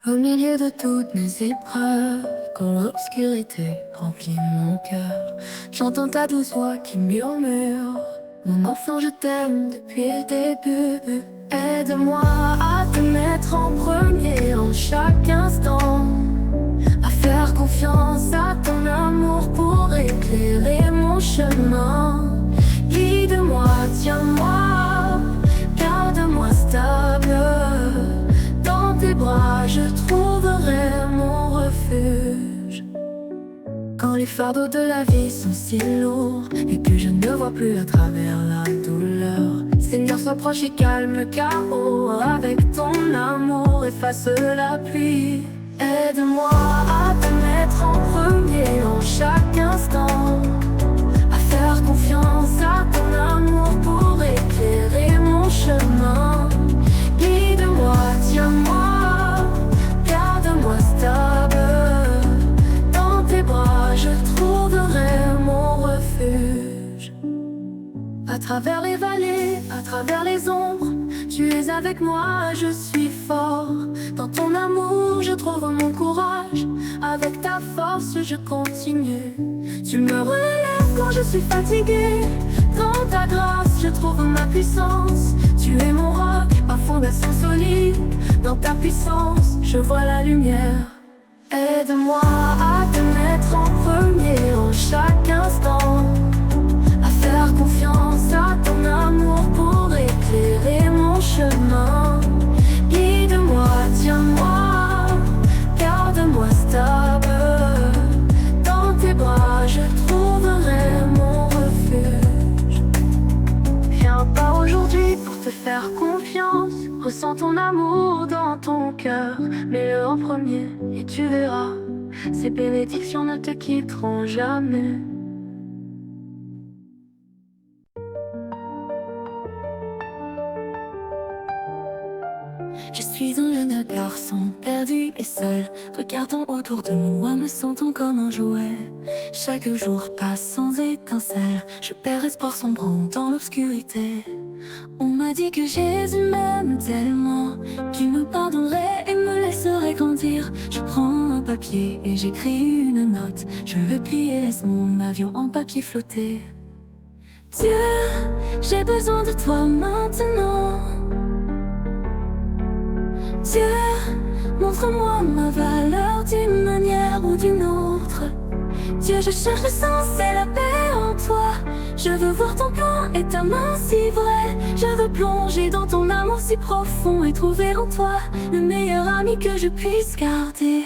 Au milieu de toutes mes épreuves, quand l'obscurité remplit mon cœur, j'entends ta douce voix qui murmure: mon enfant, je t'aime depuis le début. Aide-moi à te mettre en premier en chaque instant, à faire confiance à ton amour pour éclairer mon chemin. Guide-moi, tiens-moi, garde-moi stable. Dans tes bras, je trouverai mon refuge. Quand les fardeaux de la vie sont si lourds et que je ne vois plus à travers la douleur, Seigneur, sois proche et calme le chaos. Avec ton amour, efface la pluie. Aide-moi à te mettre en premier en chaque instant, à faire confiance à ton amour pour éclairer mon chemin. Guide-moi, tiens-moi, garde-moi stable. Dans tes bras, je trouverai mon refuge. À travers les vallées, à travers les ombres, tu es avec moi, je suis fort. Dans ton amour, je trouve mon courage. Avec ta force, je continue. Tu me relèves quand je suis fatigué. Dans ta grâce, je trouve ma puissance. Tu es mon roc, ma fondation solide. Dans ta puissance, je vois la lumière. Aide-moi à te mettre en premier en chaque instant, à faire confiance à ton amour pour éclairer mon chemin. Guide-moi, tiens-moi, garde-moi stable. Dans tes bras, je trouverai mon refuge. Viens pas aujourd'hui pour te faire confiance. Ressens ton amour dans ton cœur, mets-le en premier et tu verras, ces bénédictions ne te quitteront jamais. Je suis un jeune garçon perdu et seul, regardant autour de moi, me sentant comme un jouet. Chaque jour passe sans étincelle, je perds espoir sombrant dans l'obscurité. On m'a dit que Jésus m'aime tellement, qu'il me pardonnerait et me laisserait grandir. Je prends un papier et j'écris une note, je veux plier, laisse mon avion en papier flotter. Dieu, j'ai besoin de toi maintenant. Dieu, montre-moi ma valeur d'une manière ou d'une autre. Dieu, je cherche le sens et la paix en toi. Je veux voir ton plan et ta main si vraie. Je veux plonger dans ton amour si profond et trouver en toi le meilleur ami que je puisse garder.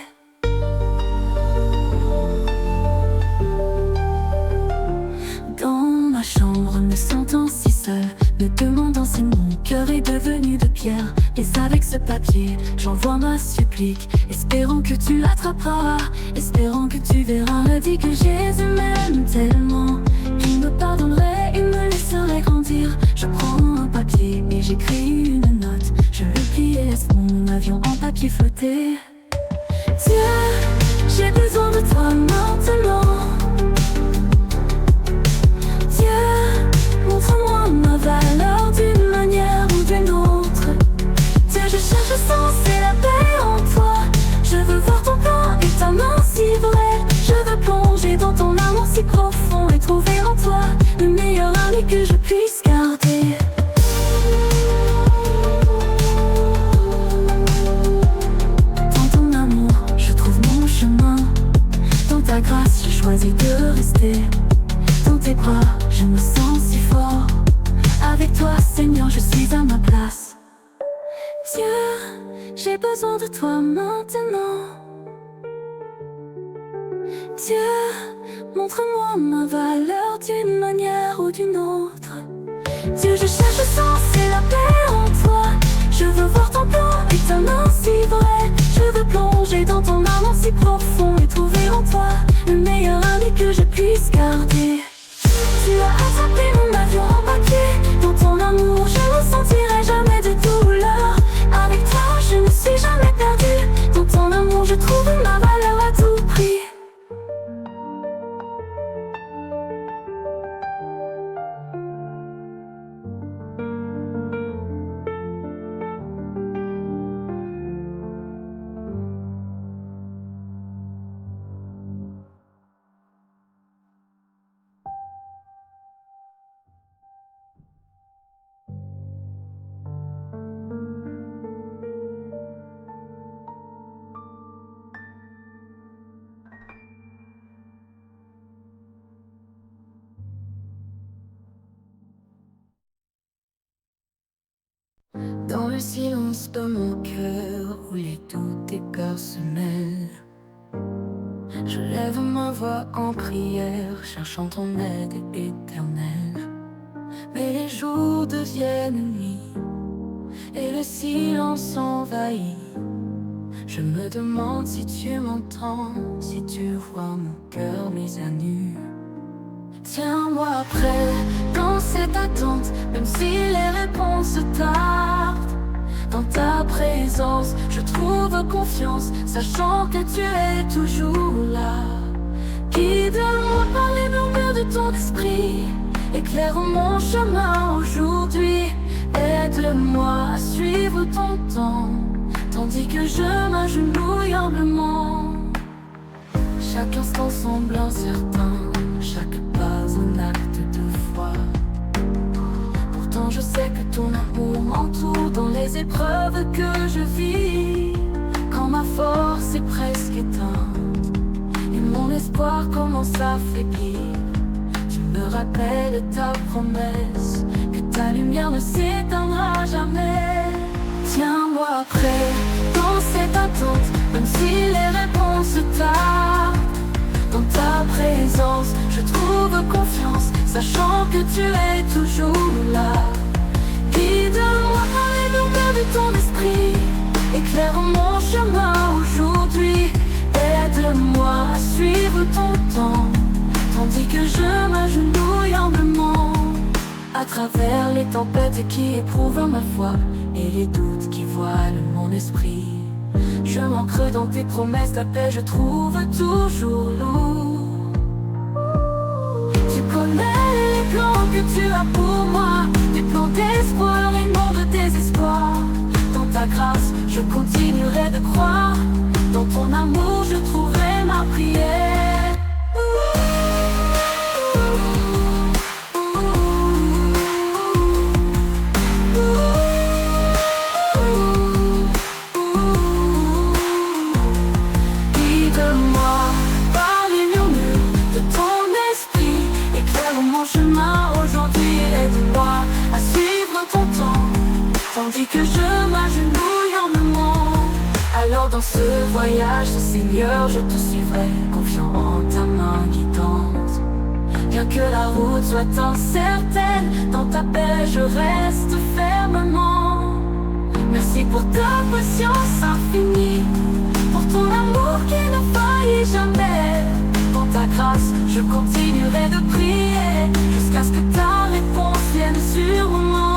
Dans ma chambre, me sentant si seul, me demandant si mon cœur est devenu de pierre. Et avec ce papier, j'envoie ma supplique, espérant que tu l'attraperas, espérant que tu verras. Me dit que Jésus m'aime tellement, qu'il me pardonnerait et me laisserait grandir. Je prends un papier et j'écris une note, je le plie et laisse mon avion en papier flotter. Dieu, j'ai besoin de toi maintenant. Montre-moi ma valeur d'une manière ou d'une autre. Dieu, je cherche le sens et la paix en toi. Je veux voir ton plan et ta main si vraie. Je veux plonger dans ton amour si profond et trouver en toi le meilleur ami que je puisse garder. Dans ton amour, je trouve mon chemin. Dans ta grâce, je choisis de rester. Dans tes bras, je me sens si fort. Avec toi, Seigneur, je suis à ma place. Dieu, j'ai besoin de toi maintenant. Dieu, montre-moi ma valeur d'une manière ou d'une autre. Dieu, je cherche le sens et la paix en toi. Je veux voir ton plan et ta main si vraie. Je veux plonger dans ton amour si profond et trouver en toi le meilleur ami que je puisse garder. Tu as attrapé mon avion en papier. Dans ton amour, je ne sentirai jamais de douleur. Avec toi, je ne suis jamais perdu. Dans ton amour, je trouve ma valeur à tout prix. le silence de mon cœur où les doutes et personnels, je lève ma voix en prière, cherchant ton aide éternelle. Mais les jours deviennent nuit et le silence envahit. Je me demande si tu m'entends, si tu vois mon cœur mis à nu. Tiens-moi prêt dans cette attente, même si les réponses tardent. Dans ta présence, je trouve confiance, sachant que tu es toujours là. Guide-moi par les murmures de ton esprit, éclaire mon chemin aujourd'hui. Aide-moi à suivre ton temps, tandis que je m'agenouille humblement. Chaque instant semble incertain, chaque pas un acte de foi. Pourtant je sais que ton amour m'entoure dans les épreuves que je vis. Quand ma force est presque éteinte et mon espoir commence à faiblir, tu me rappelles ta promesse, que ta lumière ne s'éteindra jamais. Tiens-moi prêt dans cette attente, même si les réponses tardent. Dans ta présence, je trouve confiance, sachant que tu es toujours là. Guide-moi par les murmures de ton esprit, éclaire mon chemin aujourd'hui. Aide-moi à suivre ton temps, tandis que je m'agenouille humblement. À travers les tempêtes qui éprouvent ma foi et les doutes qui voilent mon esprit, je m'ancre dans tes promesses, ta paix je trouve toujours lourd. Tu connais les plans que tu as pour moi, des plans d'espoir et non de désespoir. Dans ta grâce, je continuerai de croire, dans ton amour je trouverai ma prière. Tandis que je m'agenouille humblement. Alors dans ce voyage, Seigneur, je te suivrai, confiant en ta main guidante. Bien que la route soit incertaine, dans ta paix je reste fermement. Merci pour ta patience infinie, pour ton amour qui ne faillit jamais. Dans ta grâce, je continuerai de prier, jusqu'à ce que ta réponse vienne sur mon nom.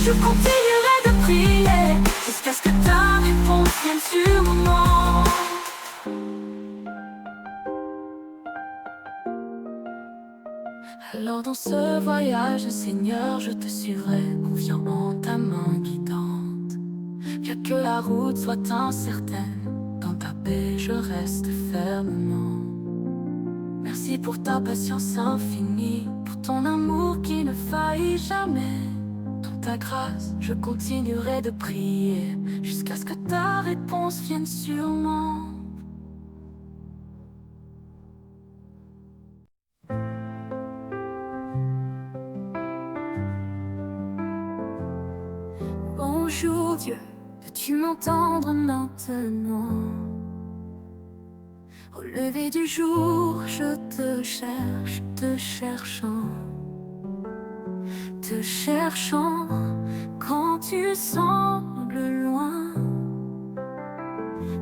Je continuerai de prier, jusqu'à ce que ta réponse vienne sur mon nom. Alors dans ce voyage, Seigneur, je te suivrai, confiant en ta main guidante. Bien que la route soit incertaine, dans ta paix je reste fermement. Merci pour ta patience infinie, pour ton amour qui ne faillit jamais. Ta grâce, je continuerai de prier, jusqu'à ce que ta réponse vienne sûrement. Bonjour Dieu, peux-tu m'entendre maintenant? Au lever du jour, je te cherche, te cherchant. Te cherchant quand tu sembles loin,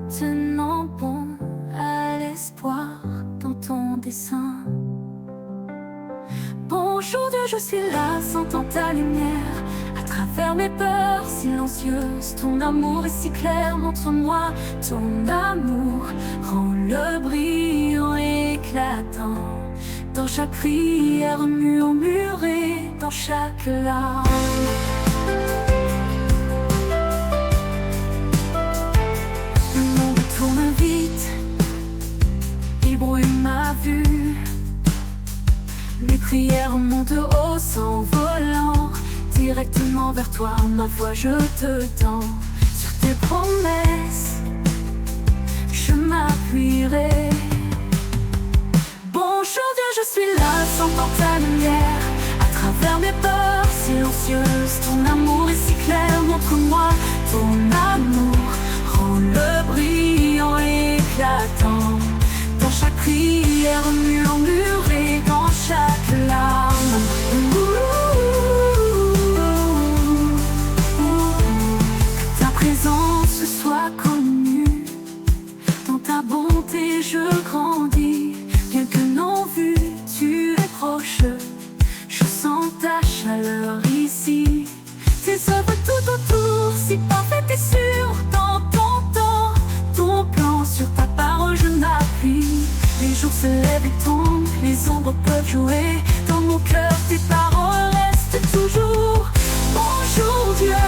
tenant bon à l'espoir dans ton dessein. Bonjour Dieu, je suis là, sentant ta lumière à travers mes peurs silencieuses. Ton amour est si clair, montre-moi ton amour, rends le brillant éclatant. Dans chaque prière murmurée, dans chaque larme. Le monde tourne vite, il brouille ma vue. remonte haut s'envolant directement vers toi, ma voix je te tends. Sur tes promesses, je m'appuierai. Bonjour Dieu, je suis là, sentant ta lumière. À travers mes peurs silencieuses, ton amour est si clair. Montre-moi ton amour, rends-le brillant et éclatant. Dans chaque prière murmurée, dans chaque larme. Que ta présence soit connue. Dans ta bonté je grandis. Bien que non vu, tu es proche. Je sens ta chaleur ici. Tes œuvres tout autour, si parfaites et sûres. Dans ton temps, ton plan, sur ta parole je m'appuie. Les jours se lèvent et tombent, les ombres peuvent jouer. Dans mon cœur, tes paroles restent toujours. Bonjour Dieu,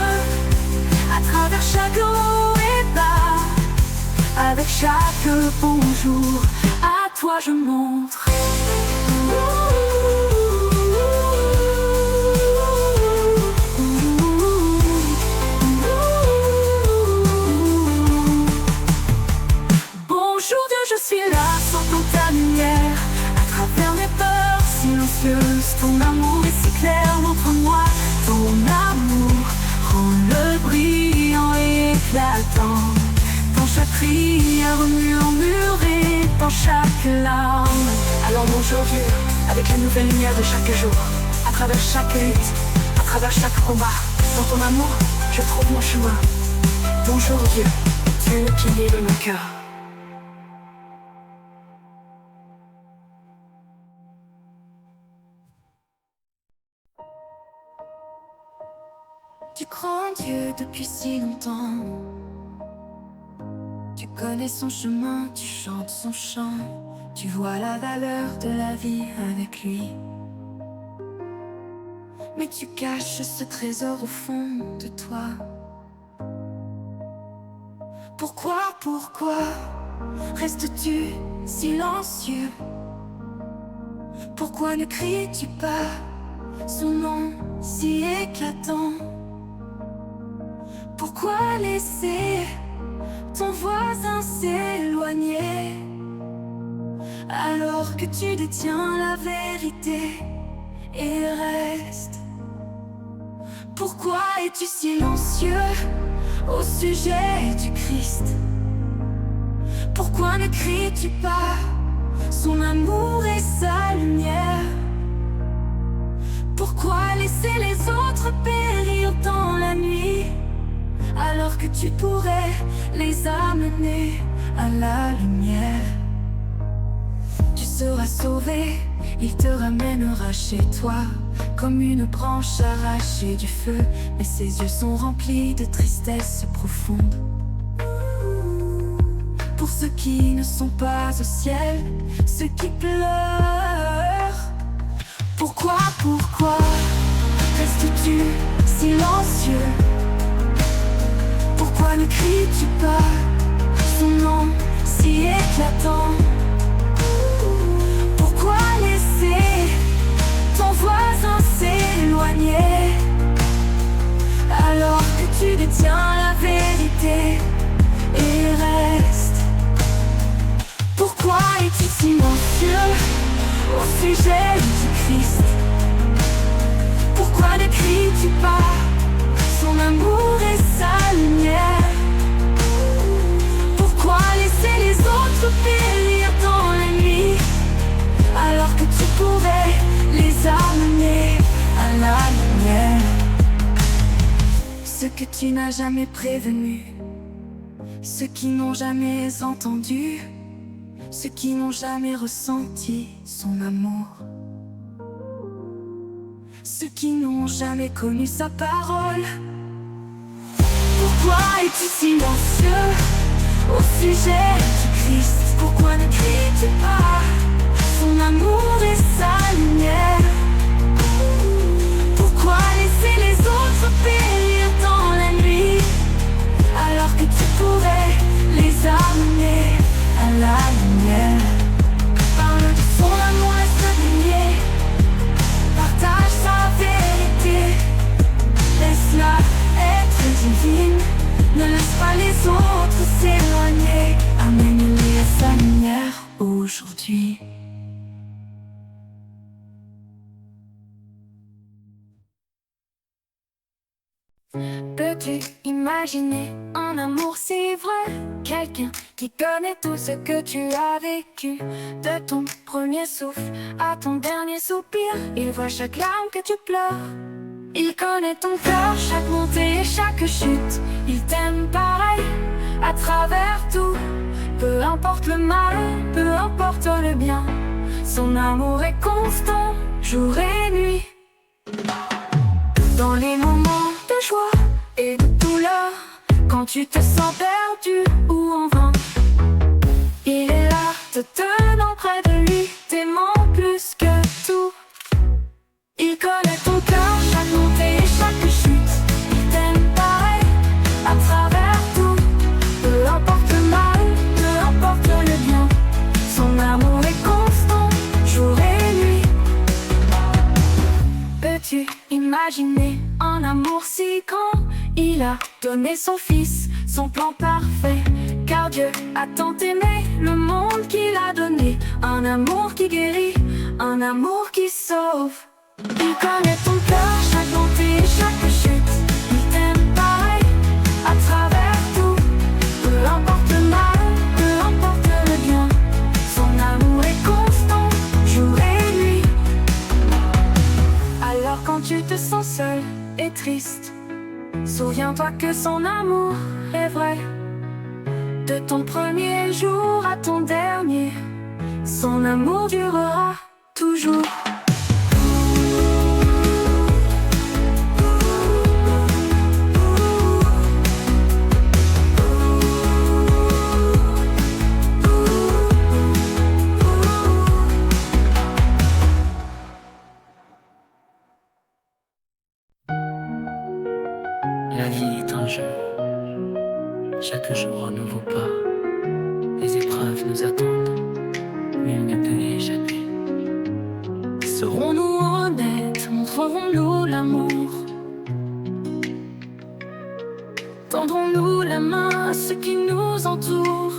à travers chaque haut et bas. Avec chaque bonjour, à toi je montre. Bonjour Dieu, je suis là, sentant ta lumière. À travers mes peurs silencieuses, ton amour est si clair. Montre-moi ton amour, rends-le brillant et éclatant. Dans chaque prière murmurée, dans chaque larme. Alors bonjour Dieu, avec la nouvelle lumière de chaque jour. À travers chaque lutte, à travers chaque combat. Dans ton amour, je trouve mon chemin. Bonjour Dieu, tu es le pilier de mon cœur. Tu crois en Dieu depuis si longtemps. Tu connais son chemin, tu chantes son chant. Tu vois la valeur de la vie avec lui. Mais tu caches ce trésor au fond de toi. Pourquoi restes-tu silencieux? Pourquoi ne cries-tu pas son nom si éclatant? Pourquoi laisser ton voisin s'éloigner alors que tu détiens la vérité et reste? Pourquoi es-tu silencieux au sujet du Christ? Pourquoi ne cries-tu pas son amour et sa lumière? Pourquoi laisser les autres périr dans la nuit alors que tu pourrais les amener à la lumière? Tu seras sauvé, il te ramènera chez toi comme une branche arrachée du feu. Mais ses yeux sont remplis de tristesse profonde. Pour ceux qui ne sont pas au ciel, ceux qui pleurent. Pourquoi restes-tu silencieux? Pourquoi ne cries-tu pas son nom si éclatant? Pourquoi laisser ton voisin s'éloigner alors que tu détiens la vérité et reste? Pourquoi es-tu silencieux au sujet du Christ? Pourquoi ne cries-tu pas son amour et sa lumière? Pourquoi laisser les autres périr dans la nuit alors que tu pourrais les amener à la lumière? Ceux que tu n'as jamais prévenus, ceux qui n'ont jamais entendu, ceux qui n'ont jamais ressenti son amour, ceux qui n'ont jamais connu sa parole. Pourquoi es-tu silencieux au sujet du Christ? Pourquoi ne cries-tu pas son amour et sa lumière? Pourquoi laisser les autres périr dans la nuit alors que tu pourrais les amener à la lumière? Parle de son amour et sa lumière. Peux-tu imaginer un amour si vrai? Quelqu'un qui connaît tout ce que tu as vécu. De ton premier souffle à ton dernier soupir, il voit chaque larme que tu pleures. Il connaît ton cœur, chaque montée et chaque chute. Il t'aime pareil, à travers tout. Peu importe le mal, peu importe le bien, son amour est constant, jour et nuit. Dans les moments de joie et de douleur, quand tu te sens perdu ou en vain, il est là, te tenant près de lui, t'aimant plus que tout. Il connaît ton cœur, chaque montée et chaque chute. Il t'aime pareil, à travers tout. Peu importe le mal, peu importe le bien, son amour est constant, jour et nuit. Peux-tu imaginer un amour si grand? Il a donné son fils, son plan parfait. Car Dieu a tant aimé le monde qu'il a donné. Un amour qui guérit, un amour qui sauve. Il connaît ton cœur, chaque montée et chaque chute. Il t'aime pareil, à travers tout. Peu importe le mal, peu importe le bien, son amour est constant, jour et nuit. Alors quand tu te sens seul et triste, souviens-toi que son amour est vrai. De ton premier jour à ton dernier, son amour durera toujours. La vie est un jeu, chaque jour un nouveau pas. Les épreuves nous attendent, nul ne peut y échapper. Serons-nous honnêtes, montrerons-nous l'amour? Tendrons-nous la main à ceux qui nous entourent?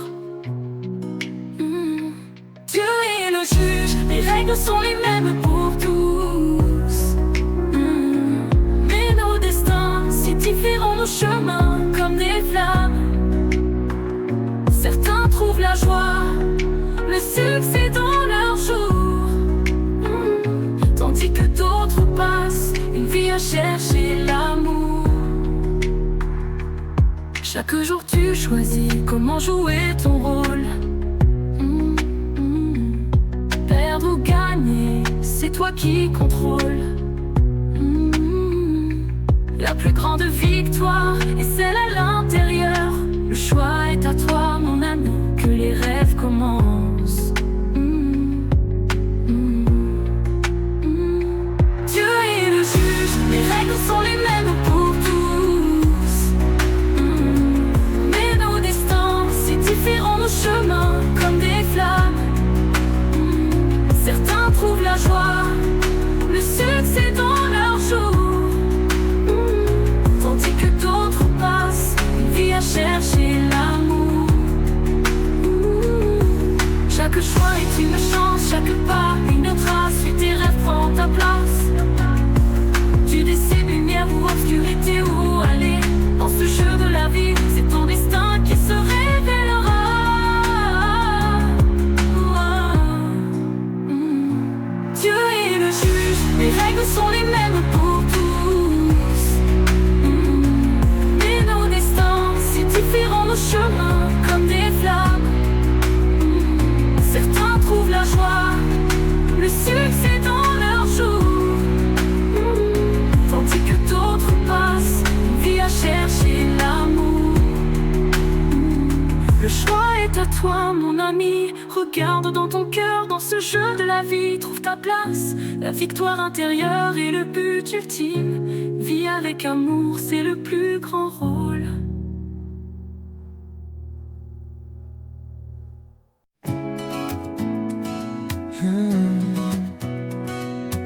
Dieu est le juge, les règles sont les mêmes pour tous. Mais nos destins, si différents nos chemins, comme des flammes. Certains trouvent la joie, le succès dans leur jour, tandis que d'autres passent une vie à chercher l'amour. Chaque jour tu choisis comment jouer ton rôle. Perdre ou gagner, c'est toi qui contrôles. La plus grande victoire est celle à l'intérieur. Le choix est à toi, mon ami, que les rêves commencent. Dieu est le juge, les règles sont les mêmes pour tous. Mais nos destins, si différents nos chemins, comme des flammes. Certains trouvent la joie, le succès dans leur jour, tandis que d'autres passent une vie à chercher l'amour. Chaque choix est une chance, chaque pas une trace. Suis tes rêves, prends ta place. Tu décides lumière ou obscurité, où aller. Dans ce jeu de la vie, c'est ton destin qui se révélera. Dieu est le juge, les règles sont les mêmes pour tous. Mais nos destins, si différents nos chemins, comme des flammes. Certains trouvent la joie, le succès dans leur jour, tandis que d'autres passent une vie à chercher l'amour. Le choix est à toi, mon ami. Regarde dans ton cœur, dans ce jeu de la vie, trouve ta place. La victoire intérieure est le but ultime. Vis avec amour, c'est le plus grand rôle.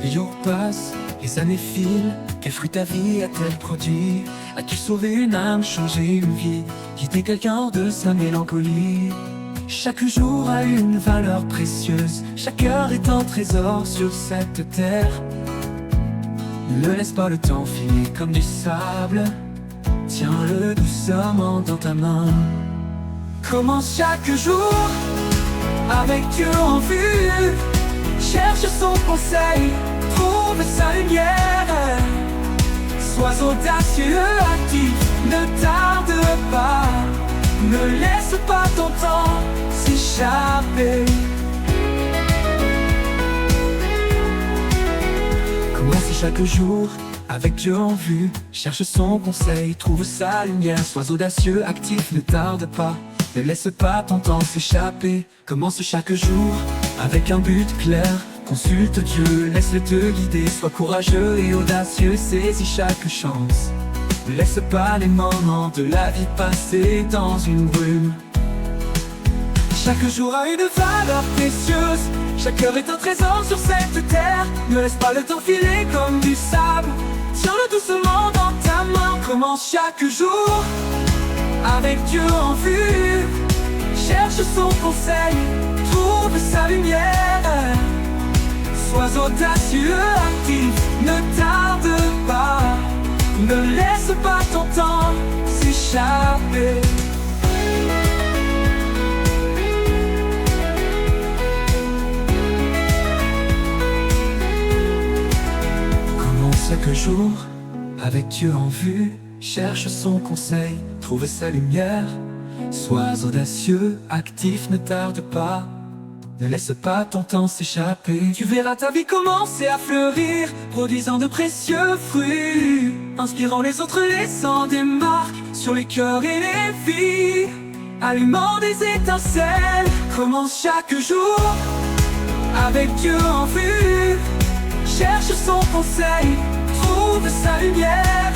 Les jours passent, les années filent. Quel fruit ta vie a-t-elle produit? As-tu sauvé une âme, changé une vie, quitté quelqu'un hors de sa mélancolie? Chaque jour a une valeur précieuse, chaque heure est un trésor sur cette terre. Ne laisse pas le temps filer comme du sable. tiens-le doucement dans ta main. Commence chaque jour avec Dieu en vue. Cherche son conseil, trouve sa lumière. Sois audacieux, actif, ne tarde pas. Ne laisse pas ton temps s'échapper. Commence chaque jour avec Dieu en vue. Cherche son conseil, trouve sa lumière. Sois audacieux, actif, ne tarde pas. Ne laisse pas ton temps s'échapper. Commence chaque jour avec un but clair. Consulte Dieu, laisse-le te guider. Sois courageux et audacieux, saisis chaque chance. Ne laisse pas les moments de la vie passer dans une brume. Chaque jour a une valeur précieuse. Chaque heure est un trésor sur cette terre. Ne laisse pas le temps filer comme du sable. Tiens-le doucement dans ta main. Commence chaque jour avec Dieu en vue. Cherche son conseil, trouve sa lumière. Sois audacieux, actif, ne tarde pas. Ne laisse pas ton temps s'échapper. Commence chaque jour avec Dieu en vue. Cherche son conseil, trouve sa lumière. Sois audacieux, actif, ne tarde pas. Ne laisse pas ton temps s'échapper. Tu verras ta vie commencer à fleurir, produisant de précieux fruits, inspirant les autres, laissant des marques sur les cœurs et les vies, allumant des étincelles. Commence chaque jour avec Dieu en vue. Cherche son conseil, trouve sa lumière.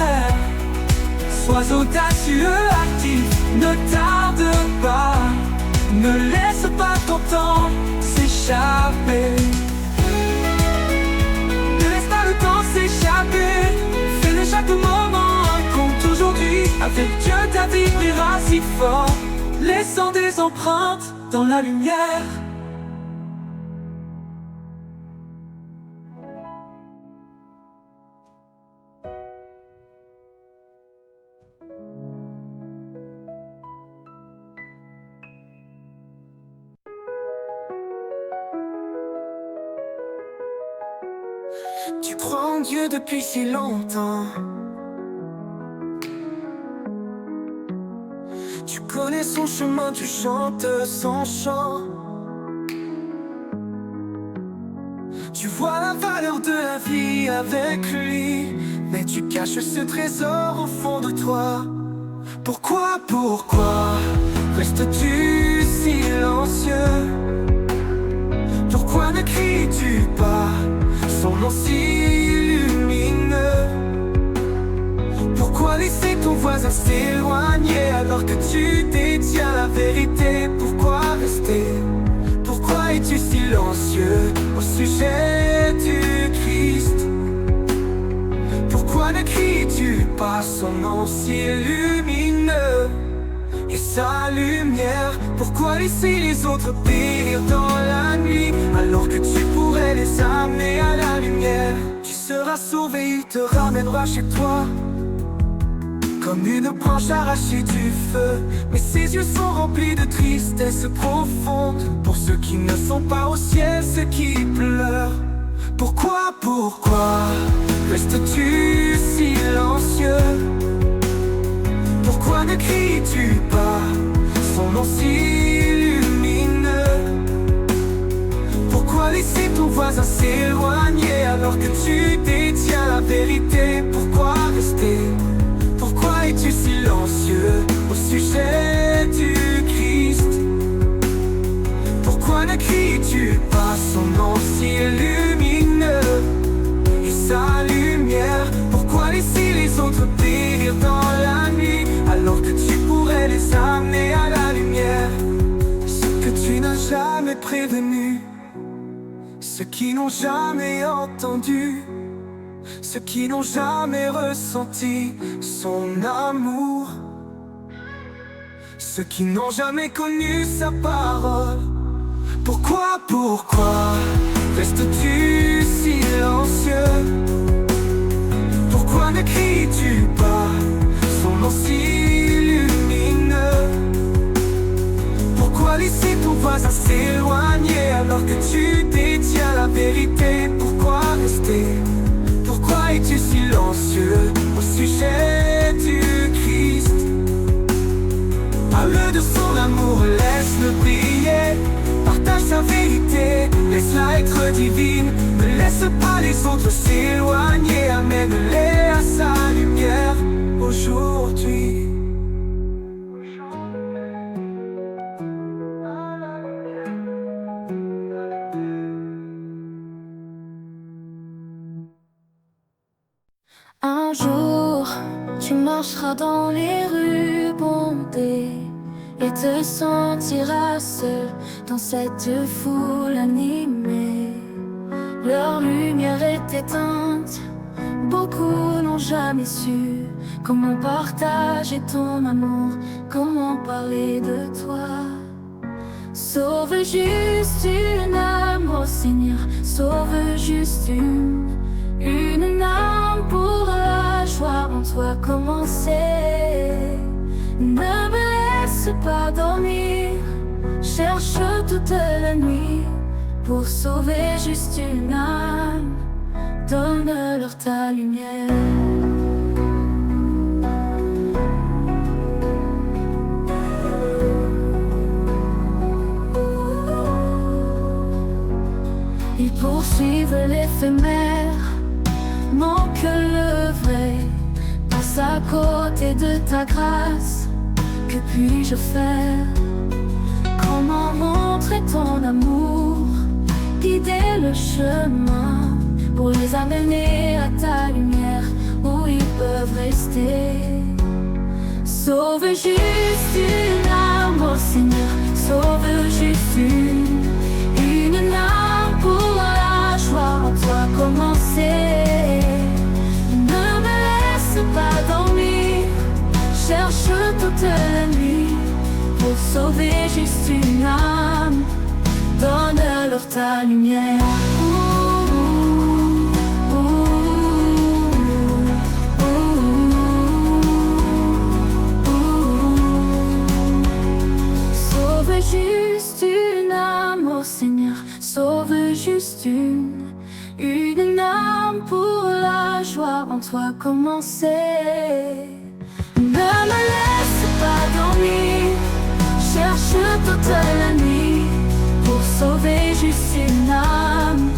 Sois audacieux, actif, ne tarde pas. Ne laisse pas ton temps s'échapper. Ne laisse pas le temps s'échapper. Fais de chaque moment un compte aujourd'hui. Avec Dieu ta vie brillera si fort, laissant des empreintes dans la lumière. Tu crois en Dieu depuis si longtemps. Tu connais son chemin, tu chantes son chant. Tu vois la valeur de la vie avec lui, mais tu caches ce trésor au fond de toi. Pourquoi restes-tu silencieux? Pourquoi ne cries-tu pas son nom si lumineux? Pourquoi laisser ton voisin s'éloigner alors que tu détiens la vérité? Pourquoi rester? Pourquoi es-tu silencieux au sujet du Christ? Pourquoi ne cries-tu pas son nom si lumineux et sa lumière? Pourquoi laisser les autres périr dans la nuit alors que tu pourrais les amener à la lumière? Tu seras sauvé, il te ramènera chez toi comme une branche arrachée du feu. Mais ses yeux sont remplis de tristesse profonde pour ceux qui ne sont pas au ciel, ceux qui pleurent. Pourquoi restes-tu silencieux? Pourquoi ne cries-tu pas son nom si lumineux? Pourquoi laisser ton voisin s'éloigner alors que tu détiens la vérité? Pourquoi rester? Pourquoi es-tu silencieux au sujet du Christ? Pourquoi ne cries-tu pas son nom si lumineux et sa lumière? Pourquoi laisser les autres périr dans la nuit alors que tu pourrais les amener à la lumière? Ceux que tu n'as jamais prévenus, ceux qui n'ont jamais entendu, ceux qui n'ont jamais ressenti son amour, ceux qui n'ont jamais connu sa parole. Pourquoi restes-tu silencieux? Pourquoi ne cries-tu pas son nom si à s'éloigner alors que tu détiens la vérité. Pourquoi rester? Pourquoi es-tu silencieux au sujet du Christ? Parle de son amour, laisse-le briller. Partage sa vérité, laisse-la être divine. Ne laisse pas les autres s'éloigner, amène-les à sa lumière aujourd'hui. Un jour, tu marcheras dans les rues bondées et te sentiras seul dans cette foule animée. Leur lumière est éteinte, beaucoup n'ont jamais su comment partager ton amour, comment parler de toi. Sauve juste une âme, oh Seigneur, sauve juste une âme pour la joie en toi commencer. Ne me laisse pas dormir, cherche toute la nuit pour sauver juste une âme. Donne-leur ta lumière. Ils poursuivent l'éphémère, manque le vrai. Passe à côté de ta grâce, que puis-je faire? Comment montrer ton amour, guider le chemin pour les amener à ta lumière où ils peuvent rester? Sauve juste une âme, oh Seigneur, sauve juste une âme pour la joie en toi commencer. Ne me laisse pas dormir, cherche toute la nuit pour sauver juste une âme. Donne-leur ta lumière. Sauve juste une âme, oh Seigneur, sauve juste une âme pour la joie en toi commencer. Ne me laisse pas dormir, cherche toute la nuit pour sauver juste une âme.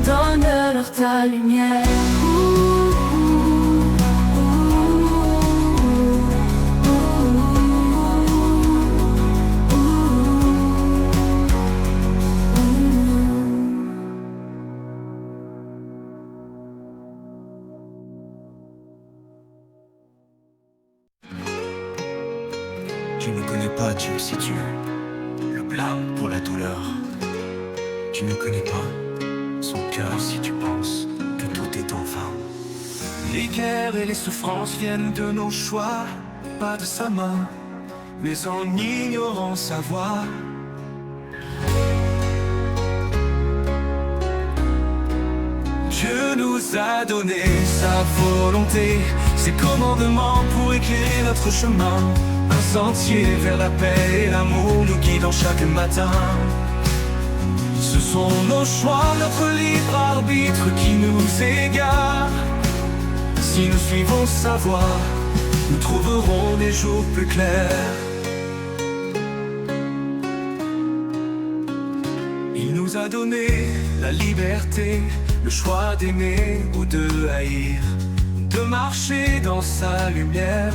Donne-leur ta lumière. Tu ne connais pas Dieu si tu le blâmes pour la douleur. Tu ne connais pas son cœur si tu penses que tout est en vain. Les guerres et les souffrances viennent de nos choix, pas de sa main, mais en ignorant sa voix. Dieu nous a donné sa volonté, ses commandements pour éclairer notre chemin. Un sentier vers la paix et l'amour nous guidant chaque matin. Ce sont nos choix, notre libre arbitre qui nous égare. Si nous suivons sa voie, nous trouverons des jours plus clairs. Il nous a donné la liberté, le choix d'aimer ou de haïr, de marcher dans sa lumière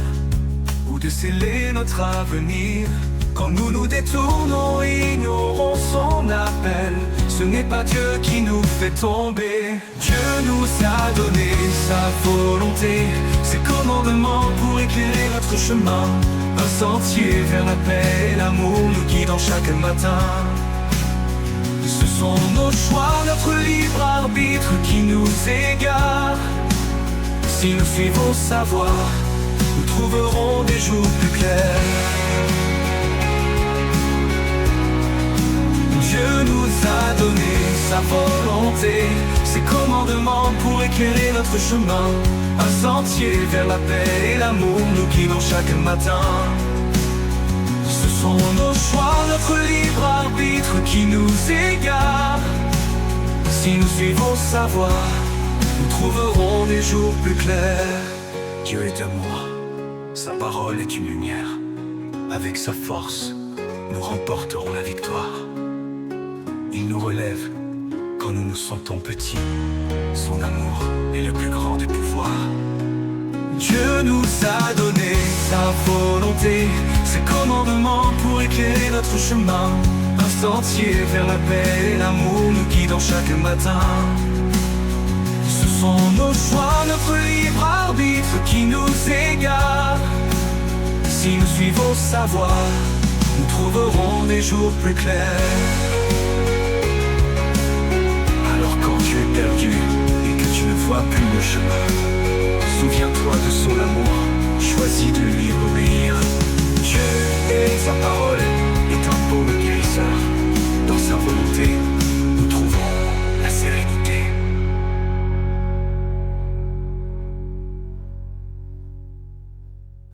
ou de sceller notre avenir. Quand nous nous détournons et ignorons son appel, ce n'est pas Dieu qui nous fait tomber. Dieu nous a donné sa volonté, ses commandements pour éclairer notre chemin. Un sentier vers la paix et l'amour nous guidant chaque matin. Ce sont nos choix, notre libre arbitre qui nous égare. Si nous suivons sa voie, nous trouverons des jours plus clairs. Dieu nous a donné sa volonté, ses commandements pour éclairer notre chemin. Un sentier vers la paix et l'amour nous guidant chaque matin. Ce sont nos choix, notre libre arbitre qui nous égare. Si nous suivons sa voie, nous trouverons des jours plus clairs. Dieu est amour, sa parole est une lumière. Avec sa force, nous remporterons la victoire. Il nous relève quand nous nous sentons petits. Son amour est le plus grand des pouvoirs. Dieu nous a donné sa volonté, ses commandements pour éclairer notre chemin. Un sentier vers la paix et l'amour nous guidant chaque matin. Ce sont nos choix, notre libre arbitre qui nous égare. Si nous suivons sa voie, nous trouverons des jours plus clairs. Alors quand tu es perdu et que tu ne vois plus le chemin, souviens-toi de son amour, choisis de lui obéir. Dieu et sa parole est un beau guérisseur. Dans sa volonté, nous trouvons la sérénité.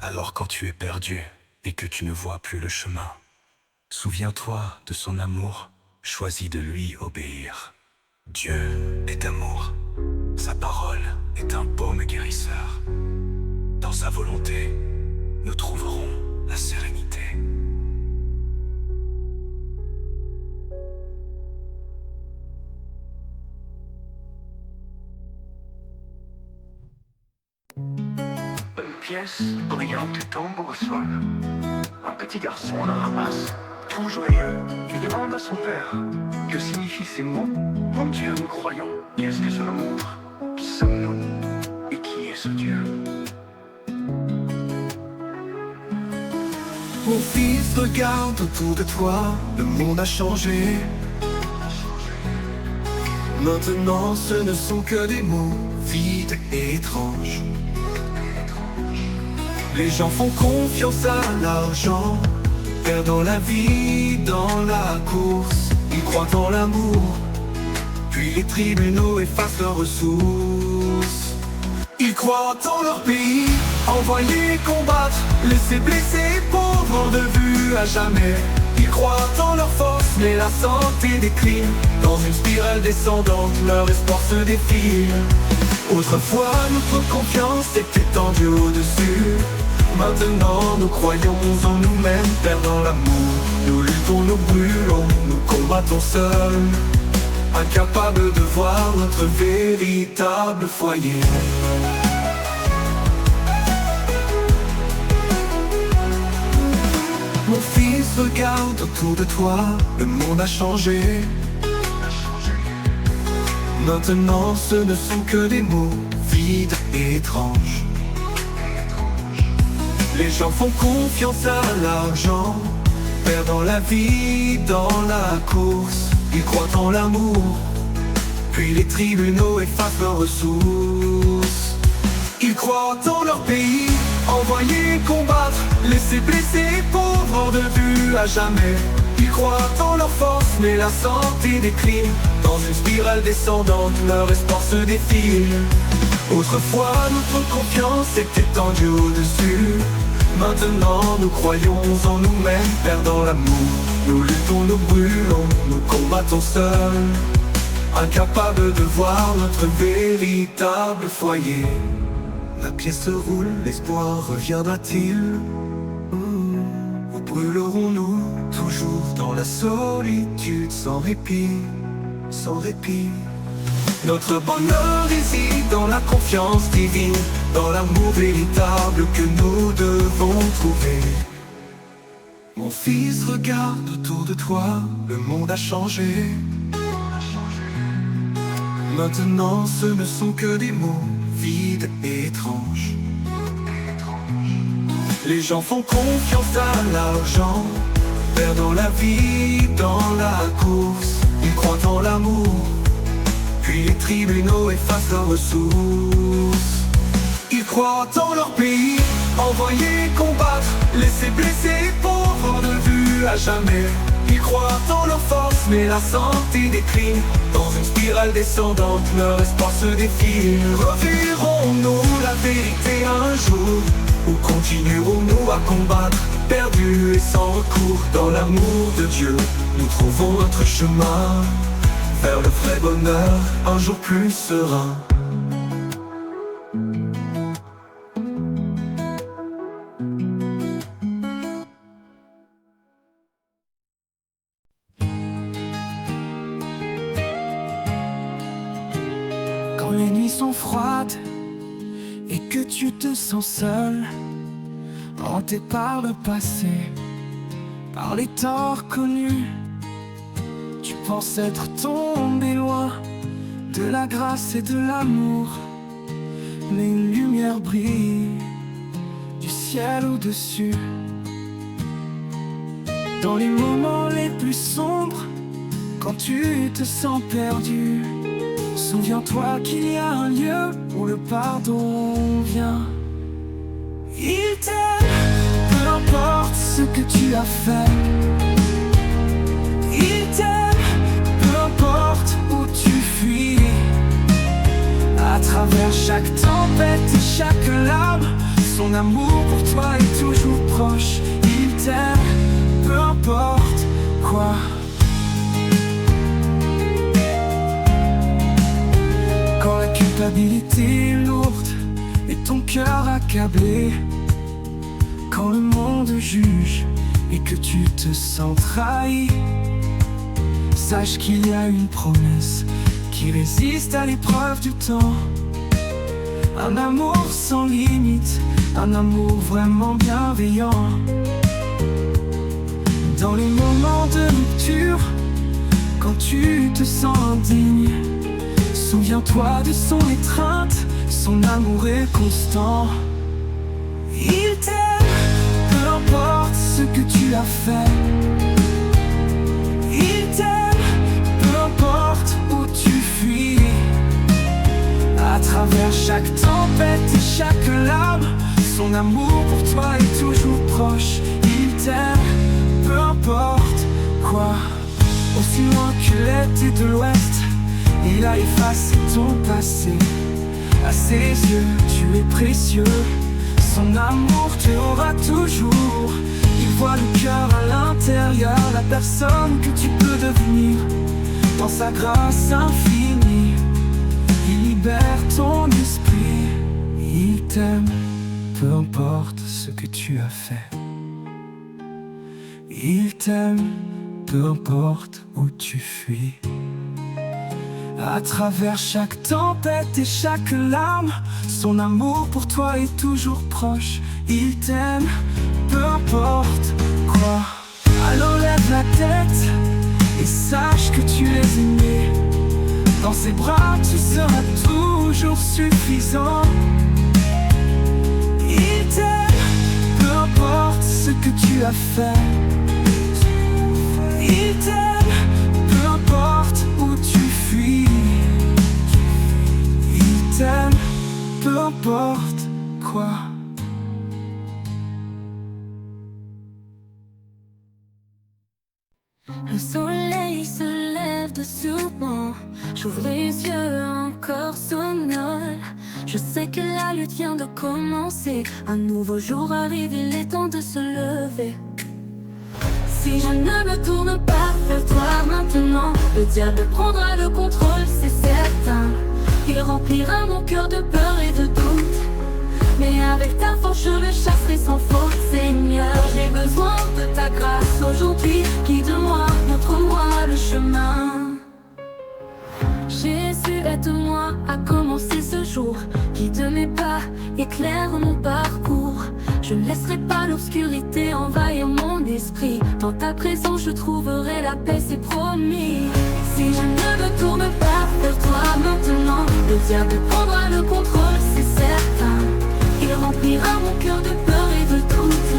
Alors quand tu es perdu et que tu ne vois plus le chemin, souviens-toi de son amour, choisis de lui obéir. Dieu est amour, sa parole est un baume guérisseur. Dans sa volonté, nous trouverons la sérénité. Une pièce brillante et tombe au sol. Un petit garçon la ramasse, tout joyeux. Il demande à son père, que signifient ces mots? Mon Dieu, nous croyons, qu'est-ce que cela montre? Qui sommes-nous et qui est ce Dieu? Mon fils, regarde autour de toi, le monde a changé. Maintenant ce ne sont que des mots vides et étranges. Les gens font confiance à l'argent, perdant la vie dans la course. Ils croient en l'amour, puis les tribunaux effacent leurs ressources. Ils croient en leur pays, envoyés combattre, laissés blessés et pauvres de vue à jamais. Ils croient en leur force, mais la santé décline. Dans une spirale descendante, leur espoir se défile. Autrefois, notre confiance était tendue au-dessus. Maintenant, nous croyons en nous-mêmes, perdant l'amour. Nous luttons, nous brûlons, nous combattons seuls, incapables de voir notre véritable foyer. Mon fils, regarde autour de toi, le monde a changé. Maintenant ce ne sont que des mots vides et étranges. Les gens font confiance à l'argent, perdant la vie dans la course. Ils croient en l'amour, puis les tribunaux effacent leurs ressources. Ils croient en leur pays, envoyés combattre, laissés blessés et pauvres de vue à jamais. Ils croient en leur force, mais la santé décline. Dans une spirale descendante, leur espoir se défile. Autrefois, notre confiance était tendue au-dessus. Maintenant, nous croyons en nous-mêmes, perdant l'amour. Nous luttons, nous brûlons, nous combattons seuls, incapables de voir notre véritable foyer. La pièce se roule, l'espoir reviendra-t-il? Ou brûlerons-nous toujours dans la solitude, sans répit, sans répit? Notre bonheur réside dans la confiance divine, dans l'amour véritable que nous devons trouver. Mon fils, regarde autour de toi, le monde a changé. Maintenant ce ne sont que des mots vides et étranges. Les gens font confiance à l'argent, perdant la vie dans la course. Ils croient en l'amour, puis les tribunaux effacent leurs ressources. Ils croient en leur pays, envoyés combattre, laissés blessés et pauvres de vue à jamais. Ils croient en leur force, mais la santé décline. Dans une spirale descendante, leur espoir se défile. Reverrons-nous la vérité un jour? Ou continuerons-nous à combattre, perdus et sans recours? Dans l'amour de Dieu, nous trouvons notre chemin vers le vrai bonheur, un jour plus serein. Quand les nuits sont froides et que tu te sens seul, hanté par le passé, par les torts connus, tu penses être tombé loin de la grâce et de l'amour. Mais une lumière brille du ciel au-dessus. Dans les moments les plus sombres, quand tu te sens perdu, souviens-toi qu'il y a un lieu où le pardon vient. Il t'aime, peu importe ce que tu as fait. Il t'aime, peu importe où tu fuis. À travers chaque tempête et chaque larme, son amour pour toi est toujours proche. Il t'aime, peu importe quoi. Quand la culpabilité est lourde et ton cœur accablé, quand le monde juge et que tu te sens trahi, sache qu'il y a une promesse qui résiste à l'épreuve du temps. Un amour sans limite, un amour vraiment bienveillant. Dans les moments de rupture, quand tu te sens indigne, souviens-toi de son étreinte, son amour est constant. Il t'aime, peu importe ce que tu as fait. Il t'aime, peu importe où tu fuis. À travers chaque tempête et chaque larme, son amour pour toi est toujours proche. Il t'aime, peu importe quoi. Aussi loin que l'est et de l'ouest, il a effacé ton passé. À ses yeux, tu es précieux. Son amour te aura toujours. Il voit le cœur à l'intérieur, la personne que tu peux devenir. Dans sa grâce infinie, il libère ton esprit. Il t'aime, peu importe ce que tu as fait. Il t'aime, peu importe où tu fuis. À travers chaque tempête et chaque larme, son amour pour toi est toujours proche. Il t'aime, peu importe quoi. Alors lève la tête et sache que tu es aimé. Dans ses bras tu seras toujours suffisant. Il t'aime, peu importe ce que tu as fait. Il t'aime, peu importe où tu fuis. Il t'aime, peu importe quoi. Le soleil se lève doucement. J'ouvre les yeux encore somnole. Je sais que la lutte vient de commencer. Un nouveau jour arrive, il est temps de se lever. Si je ne me tourne pas vers toi maintenant, le diable prendra le contrôle, c'est certain. Il remplira mon cœur de peur et de doute, mais avec ta force je le chasserai sans faute. Seigneur, j'ai besoin de ta grâce aujourd'hui. Guide-moi, montre-moi le chemin. Jésus, aide-moi à commencer ce jour. Guide mes pas, éclaire mon parcours. Je ne laisserai pas l'obscurité envahir mon esprit. Dans ta présence je trouverai la paix, c'est promis. Si je ne me tourne pas vers toi maintenant, le diable prendra le contrôle, c'est certain. Il remplira mon cœur de peur et de doute,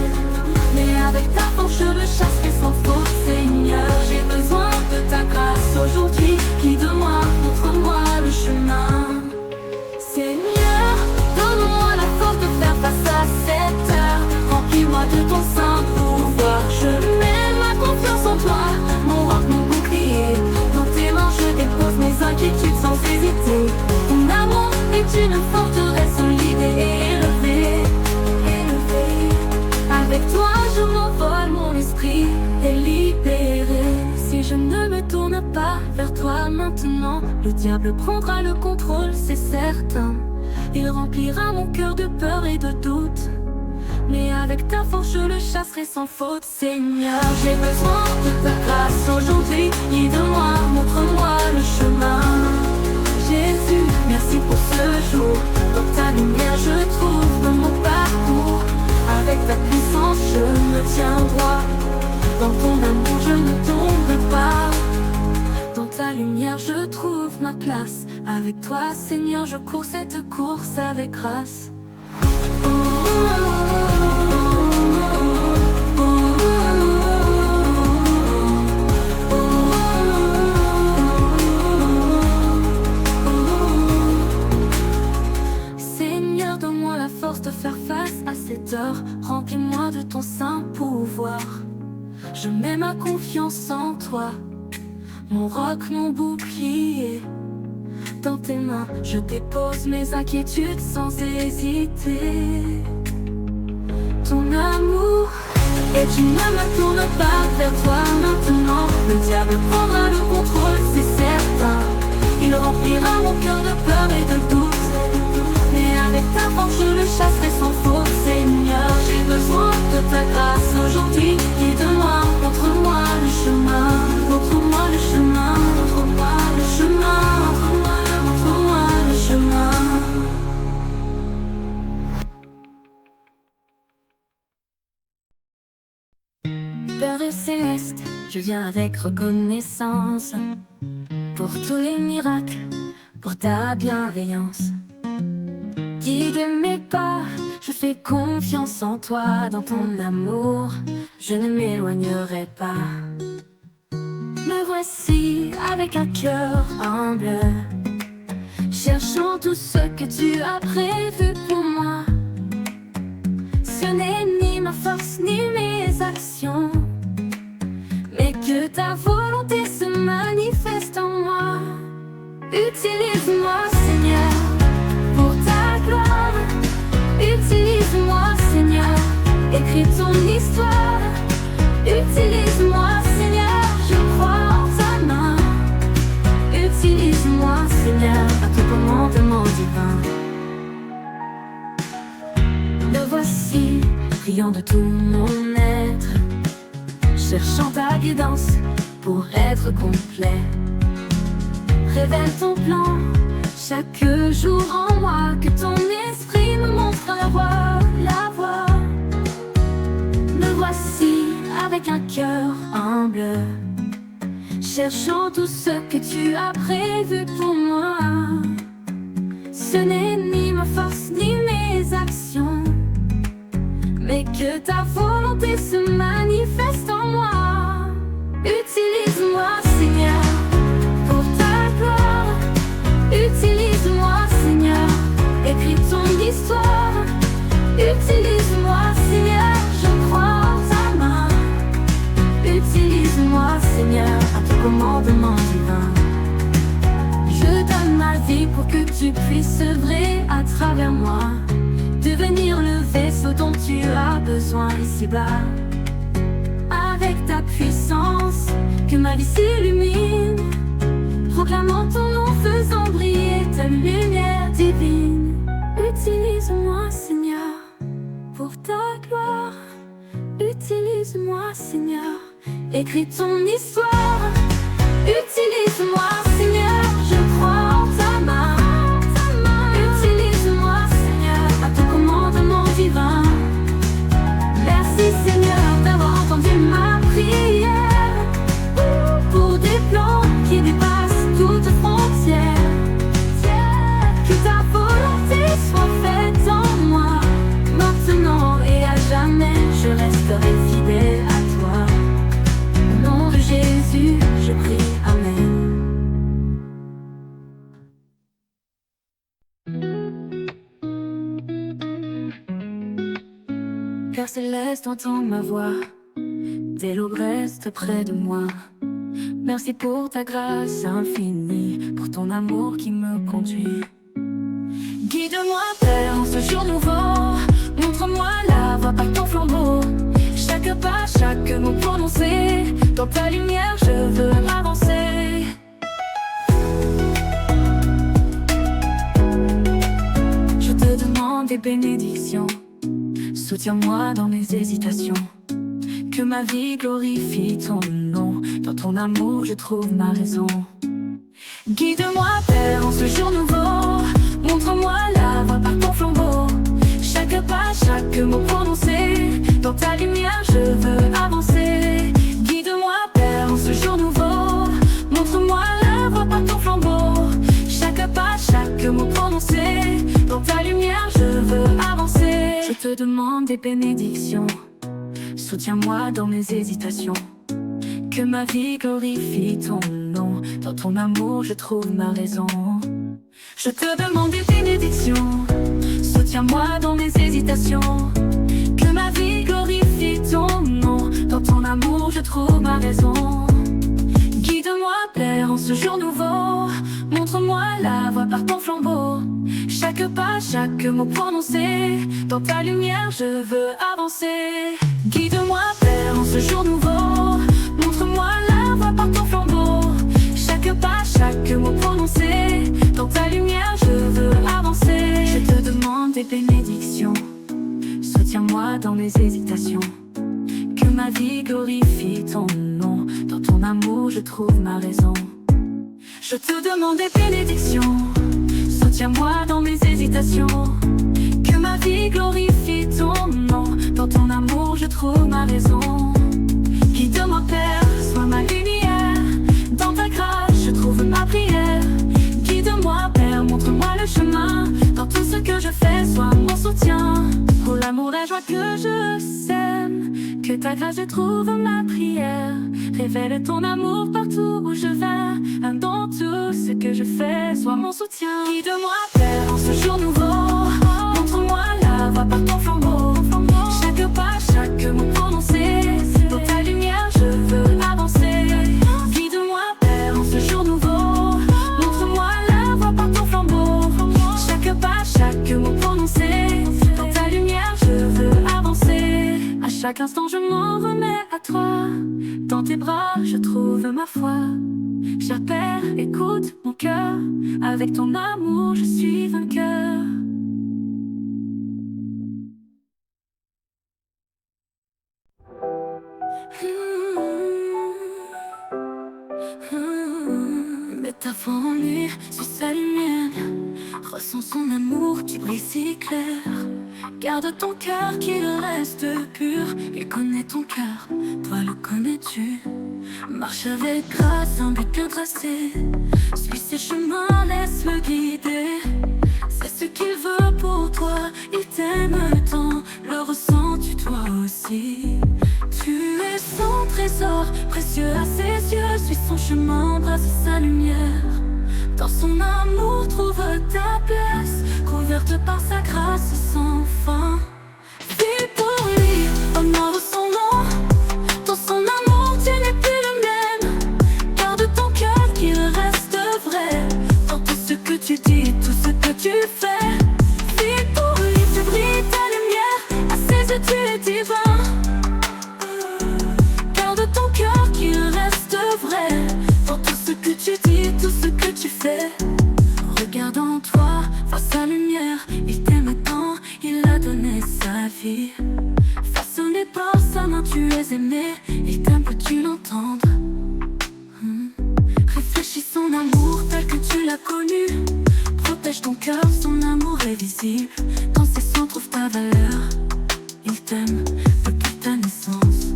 mais avec ta force je le chasserai sans faute. Seigneur, j'ai besoin de ta grâce aujourd'hui. Guide-moi, montre-moi le chemin. Seigneur, donne-moi la force de faire face à cette heure. Remplis-moi de ton saint pouvoir. Je mets ma confiance en toi, mon roc, mon bouclier. Dans tes mains je dépose mes inquiétudes sans hésiter. Ton amour est une forteresse solide et élevée. maintenant. Le diable prendra le contrôle, c'est certain. Il remplira mon cœur de peur et de doute. Mais avec ta force je le chasserai sans faute. Seigneur, j'ai besoin de ta grâce aujourd'hui. Guide-moi, montre-moi le chemin. Jésus, merci pour ce jour. Dans ta lumière je trouve mon parcours. Avec ta puissance je me tiens droit. Dans ton amour je ne tombe pas. Dans ta lumière je trouve ma place. Avec toi Seigneur je cours cette course avec grâce. Seigneur, donne-moi la force de faire face à cette heure. Remplis-moi de ton saint pouvoir. Je mets ma confiance en toi, mon roc, mon bouclier. Dans tes mains, je dépose mes inquiétudes sans hésiter. Ton amour, et tu ne me tournes pas vers toi maintenant. Le diable prendra le contrôle, c'est certain. Il remplira mon cœur de peur et de doute. Mais avec ta force je le chasserai sans faute. Seigneur, j'ai besoin de ta grâce aujourd'hui. Guide-moi, montre-moi le chemin. Montre-moi le chemin, montre-moi le chemin. Montre-moi le chemin. Père céleste, je viens avec reconnaissance pour tous les miracles, pour ta bienveillance. Guide mes pas, je fais confiance en toi. Dans ton amour, je ne m'éloignerai pas. Me voici avec un cœur humble, cherchant tout ce que tu as prévu pour moi. Ce n'est ni ma force ni mes actions, mais que ta volonté se manifeste en moi. Utilise-moi Seigneur pour ta gloire. Utilise-moi Seigneur, écris ton histoire. Utilise-moi Seigneur, je crois en ta main. Utilise-moi Seigneur, à ton commandement divin. Me voici, priant de tout mon être, cherchant ta guidance pour être complet. Révèle ton plan chaque jour en moi, que ton esprit me montre la voie, la voie. Me voici avec un cœur humble, cherchant tout ce que tu as prévu pour moi. Ce n'est ni ma force ni mes actions, mais que ta volonté se manifeste en moi. Utilise-moi Seigneur pour ta gloire. Utilise-moi Seigneur, écris ton histoire. Utilise-moi Seigneur, je crois en ta main. Utilise-moi Seigneur, à ton commandement divin. Je donne ma vie pour que tu puisses œuvrer à travers moi, devenir le vaisseau dont tu as besoin ici-bas. Avec ta puissance, que ma vie s'illumine, proclamant ton nom, faisant briller ta lumière divine. Utilise-moi Seigneur pour ta gloire. Utilise-moi Seigneur, écris ton histoire. Utilise-moi Seigneur, je crois en ta main. Utilise-moi Seigneur, à ton commandement divin. Merci Seigneur d'avoir entendu ma prière, pour des plans qui dépassent toute frontière. Que ta volonté soit faite en moi, maintenant et à jamais. Je resterai fidèle à toi. Au nom de Jésus, je prie, Amen. Père céleste, entends ma voix, dès l'aube reste près de moi. Merci pour ta grâce infinie, pour ton amour qui me conduit. Guide-moi Père en ce jour nouveau, montre-moi la voie par ton flambeau. Chaque pas, chaque mot prononcé, dans ta lumière je veux m'avancer. tes bénédictions. Soutiens-moi dans mes hésitations. Que ma vie glorifie ton nom. Dans ton amour je trouve ma raison. Guide-moi Père en ce jour nouveau. Montre-moi la voie par ton flambeau. Chaque pas, chaque mot prononcé. Dans ta lumière je veux avancer. Guide-moi Père en ce jour nouveau. Montre-moi la voie par ton flambeau. Chaque pas, chaque mot prononcé. Dans ta lumière je veux avancer. Je te demande des bénédictions. Soutiens-moi dans mes hésitations. Que ma vie glorifie ton nom. Dans ton amour je trouve ma raison. Je te demande des bénédictions. Soutiens-moi dans mes hésitations. Que ma vie glorifie ton nom. Dans ton amour je trouve ma raison. Guide-moi Père en ce jour nouveau. Montre-moi la voie par ton flambeau. Chaque pas, chaque mot prononcé. Dans ta lumière je veux avancer. Guide-moi Père en ce jour nouveau. Montre-moi la voie par ton flambeau. Chaque pas, chaque mot prononcé. Dans ta lumière je veux avancer. Je te demande des bénédictions. Soutiens-moi dans mes hésitations. Que ma vie glorifie ton nom. Dans ton amour je trouve ma raison. Je te demande des bénédictions. Soutiens-moi dans mes hésitations. Que ma vie glorifie ton nom. Dans ton amour je trouve ma raison. Guide-moi Père, sois ma lumière. Dans ta grâce je trouve ma prière. Guide-moi Père, montre-moi le chemin. Dans tout ce que je fais, sois mon soutien. Pour l'amour, la joie que je sème. Que ta grâce je trouve ma prière. Révèle ton amour partout où je vais. Dans tout ce que je fais, sois mon soutien. Guide-moi Père en ce jour nouveau. Montre-moi la voie par ton flambeau. Chaque pas, chaque mot prononcé. Dans ta lumière je veux avancer. Guide-moi Père en ce jour nouveau. Montre-moi la voie par ton flambeau. Chaque pas, chaque mot prononcé. Dans ta lumière je veux avancer. À chaque instant je m'en remets à toi. Dans tes bras je trouve ma foi. Cher Père, écoute mon cœur. Avec ton amour je suis vainqueur. Mets ta foi en lui, sur sa lumière. Ressens son amour qui brille si clair. Garde ton cœur qu'il reste pur. Il connaît ton cœur, toi le connais-tu? Marche avec grâce, un but bien tracé. Suis ses chemins, laisse-le guider. C'est ce qu'il veut pour toi. Il t'aime tant, le ressens-tu toi aussi? Tu es son trésor, précieux à ses yeux. Suis son chemin, embrasse sa lumière. Dans son amour, trouve ta place. Couverte par sa grâce sans fin. Vis pour lui, honore son nom. Dans son amour, tu n'es plus le même. Garde ton cœur qu'il reste vrai. Dans tout ce que tu dis, tout ce que tu fais. Vis pour lui, tu brilles ta lumière. À ses yeux, tu es divin. Garde ton cœur qu'il reste vrai. Dans tout ce que tu dis, tout ce que tu fais. Regarde en toi, vois sa lumière. Il t'aime tant, il a donné sa vie. Façonné par sa main, tu es aimé. Il t'aime, peux-tu l'entendre? Réfléchis son amour tel que tu l'as connu. Protège ton cœur, son amour est visible. Dans ses sons, trouve ta valeur. Il t'aime depuis ta naissance.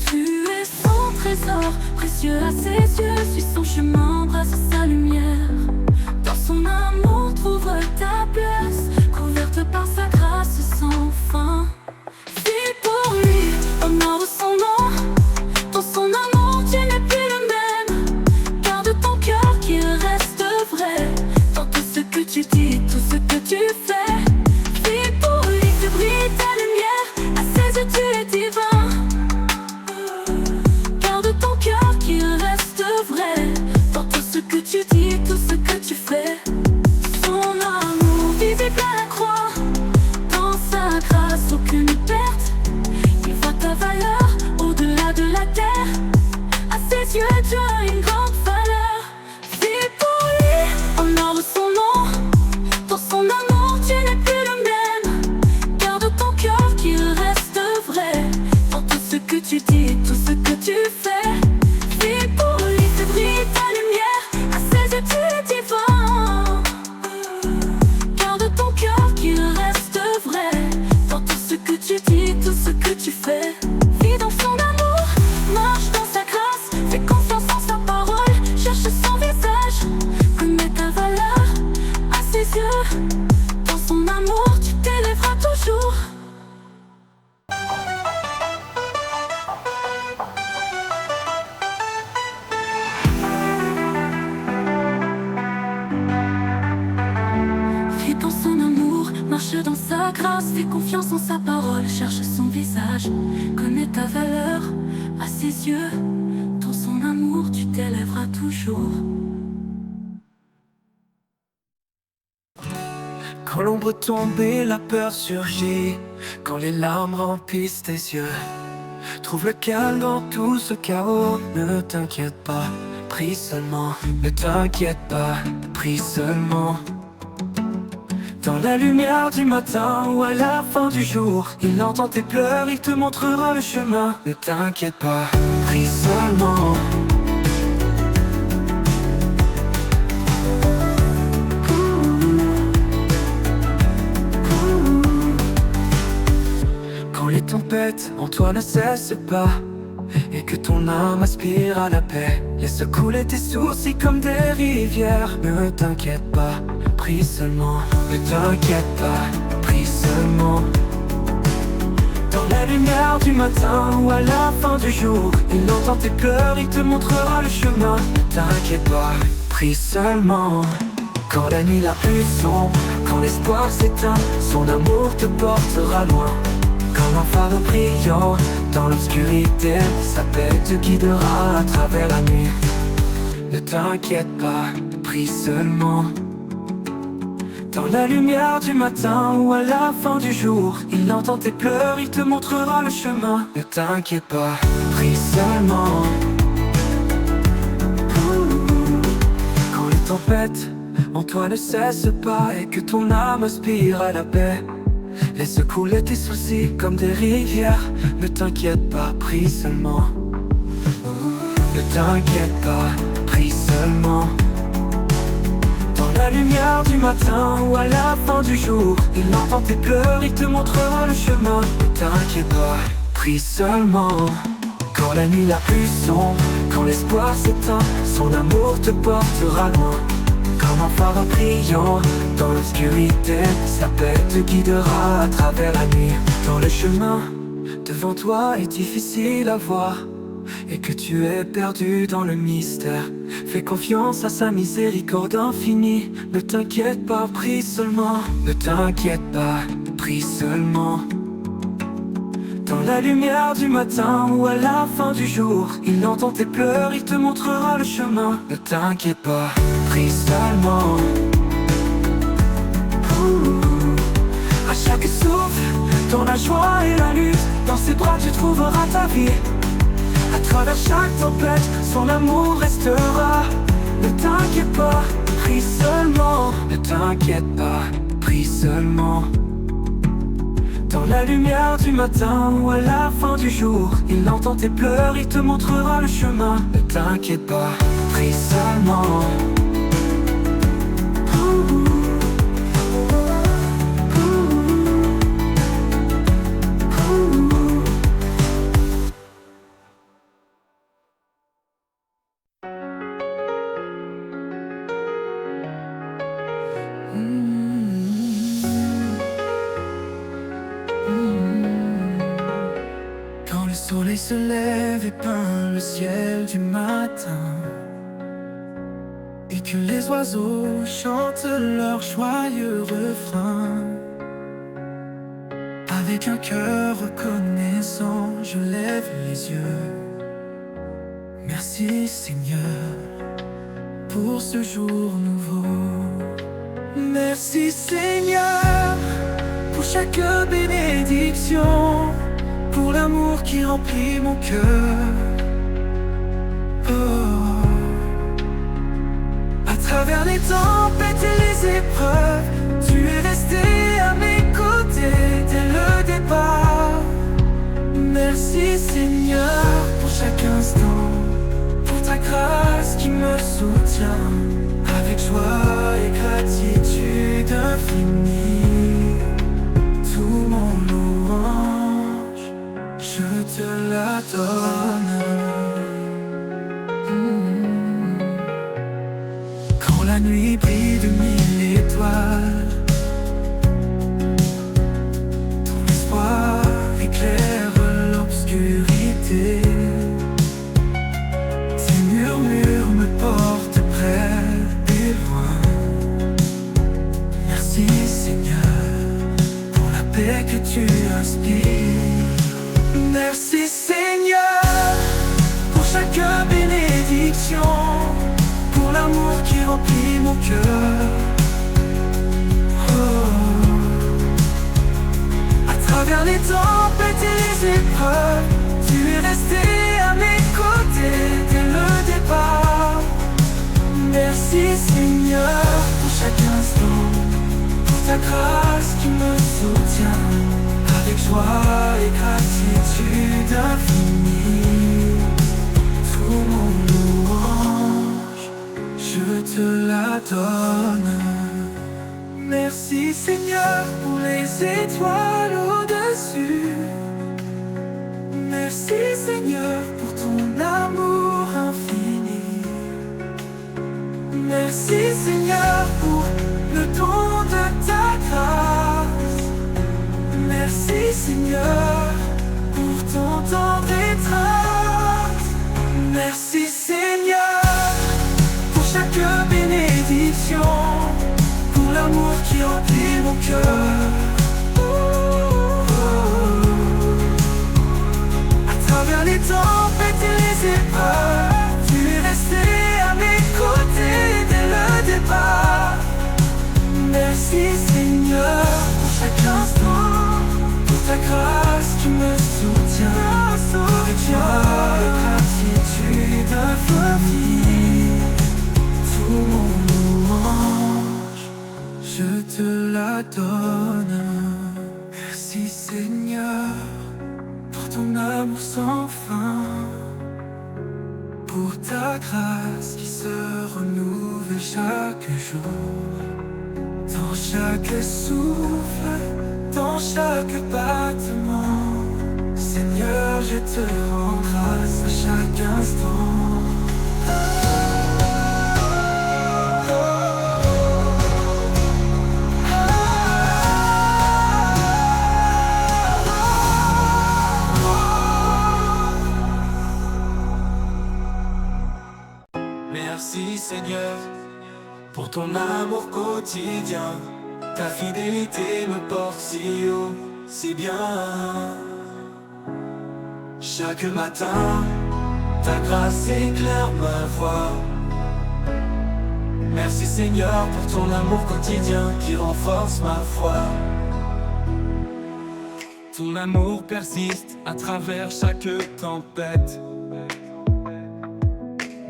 Tu es son trésor, précieux à ses yeux. Suis son chemin, embrasse sa lumière. Dans son amour, trouve ta place. Couverte par sa grâce sans fin. Vis pour lui, honore son nom. Dans son amour, tu n'es plus le même. Garde ton cœur qu'il reste vrai. Dans tout ce que tu dis, tout ce que tu fais. Vis pour lui, tu brilles ta lumière. À ses yeux, tu es divin. Garde ton cœur qu'il reste vrai. Dans tout ce que tu dis, tout ce que tu fais. Son amour visible à la croix. Dans sa grâce, aucune perte. Il voit ta valeur au-delà de la terre. À ses yeux, tu as une grande valeur. Vis pour lui, honore son nom. Dans son amour, grâce, fais confiance en sa parole, cherche son visage, connais ta valeur à ses yeux. Dans son amour, tu t'élèveras toujours. Quand l'ombre tombe et la peur surgit, quand les larmes remplissent tes yeux, trouve le calme dans tout ce chaos. Ne t'inquiète pas, prie seulement. Ne t'inquiète pas, prie seulement. Dans la lumière du matin ou à la fin du jour, il entend tes pleurs, il te montrera le chemin. Ne t'inquiète pas, prie seulement. Quand les tempêtes en toi ne cessent pas et que ton âme aspire à la paix, laisse couler tes soucis comme des rivières. Ne t'inquiète pas, prie seulement. Ne t'inquiète pas, prie seulement. Dans la lumière du matin ou à la fin du jour, il entend tes pleurs, il te montrera le chemin. Ne t'inquiète pas, prie seulement. Quand la nuit la plus sombre, quand l'espoir s'éteint, son amour te portera loin. Comme un phare brillant dans l'obscurité, sa paix te guidera à travers la nuit. Ne t'inquiète pas, prie seulement. Dans la lumière du matin ou à la fin du jour, il entend tes pleurs, il te montrera le chemin. Ne t'inquiète pas, prie seulement. Quand les tempêtes en toi ne cessent pas et que ton âme aspire à la paix, laisse couler tes soucis comme des rivières. Ne t'inquiète pas, prie seulement. Ne t'inquiète pas, prie seulement. Dans la lumière du matin ou à la fin du jour, il entend tes pleurs, il te montrera le chemin. Ne t'inquiète pas, prie seulement. Quand la nuit la plus sombre, quand l'espoir s'éteint, son amour te portera loin. Comme un phare brillant dans l'obscurité, sa paix te guidera à travers la nuit. Dans le chemin devant toi est difficile à voir et que tu es perdu dans le mystère, fais confiance à sa miséricorde infinie. Ne t'inquiète pas, prie seulement. Ne t'inquiète pas, prie seulement. Dans la lumière du matin ou à la fin du jour, il entend tes pleurs, il te montrera le chemin. Ne t'inquiète pas, prie seulement. À chaque souffle, dans la joie et la lutte, dans ses bras tu trouveras ta vie. À travers chaque tempête, son amour restera. Ne t'inquiète pas, prie seulement. Ne t'inquiète pas, prie seulement. Dans la lumière du matin ou à la fin du jour, il entend tes pleurs, il te montrera le chemin. Ne t'inquiète pas, prie seulement. Quand le soleil se lève et peint le ciel du matin, et que les oiseaux chantent leur joyeux refrain, avec un cœur reconnaissant, je lève les yeux. Merci Seigneur pour ce jour nouveau. Merci Seigneur pour chaque bénédiction, pour l'amour qui remplit mon cœur. Oh. À travers les tempêtes et les épreuves, tu es resté à mes côtés dès le départ. Merci Seigneur pour chaque instant, pour ta grâce qui me soutient, avec joie et gratitude infinie. Tout mon louange, je te la donne. Quand la nuit brille de 1000 étoiles, ton espoir éclaire l'obscurité. Tes murmures me portent près et loin. Merci Seigneur pour la paix et que tu inspires. Merci Seigneur pour chaque bénédiction, pour l'amour qui remplit mon cœur. À travers les tempêtes et les épreuves, tu es resté à mes côtés dès le départ. Merci Seigneur pour chaque instant, pour ta grâce qui me soutient. Avec joie et gratitude infinie, tout mon louange, je te la donne. Merci Seigneur pour les étoiles au-dessus. Merci Seigneur pour ton amour infini. Merci Seigneur pour le don de ta grâce. Merci Seigneur pour ton tendre étreinte. Merci Seigneur pour chaque bénédiction, pour l'amour qui remplit mon cœur. À travers les tempêtes et les épreuves, tu es resté à mes côtés dès le départ. Merci Seigneur pour chaque instant, pour ta grâce qui me soutient. Avec joie et gratitude infinie, tout mon louange, je te la donne. Merci Seigneur pour ton amour sans fin, pour ta grâce qui se renouvelle chaque jour. Dans chaque souffle, dans chaque battement, Seigneur, je te rends grâce à chaque instant. Merci Seigneur pour ton amour quotidien. Ta fidélité me porte si haut, si bien. Chaque matin, ta grâce éclaire ma voie. Merci Seigneur pour ton amour quotidien qui renforce ma foi. Ton amour persiste à travers chaque tempête.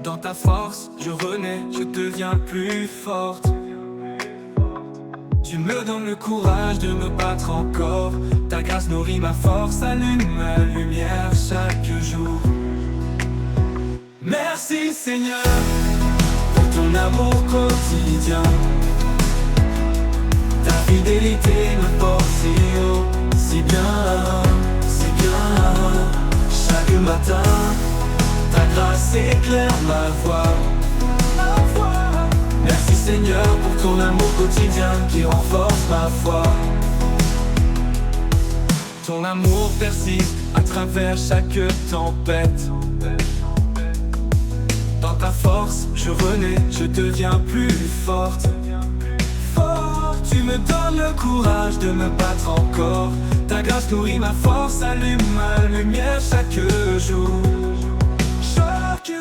Dans ta force, je renais, je deviens plus forte. Tu me donnes le courage de me battre encore. Ta grâce nourrit ma force, allume ma lumière chaque jour. Merci Seigneur pour ton amour quotidien. Ta fidélité me porte si haut, si bien, si bien. Chaque matin, ta grâce éclaire ma voie. Merci Seigneur pour ton amour quotidien qui renforce ma foi. Ton amour persiste à travers chaque tempête. Dans ta force, je renais, je deviens plus forte. Tu me donnes le courage de me battre encore. Ta grâce nourrit ma force, allume ma lumière chaque jour.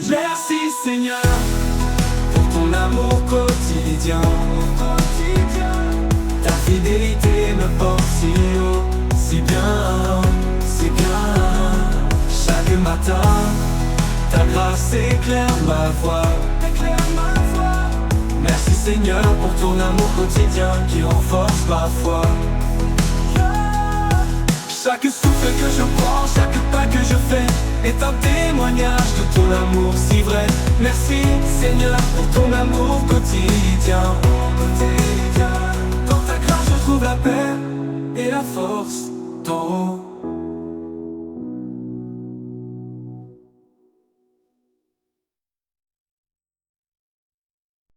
Merci Seigneur pour ton amour quotidien. Ta fidélité me porte si haut, si bien, si bien. Chaque matin, ta grâce éclaire ma voie. Merci Seigneur pour ton amour quotidien qui renforce ma foi. Chaque souffle que je prends, chaque pas que je fais est un témoignage de ton amour si vrai. Merci Seigneur pour ton amour quotidien. Dans ta grâce je trouve la paix et la force d'en haut.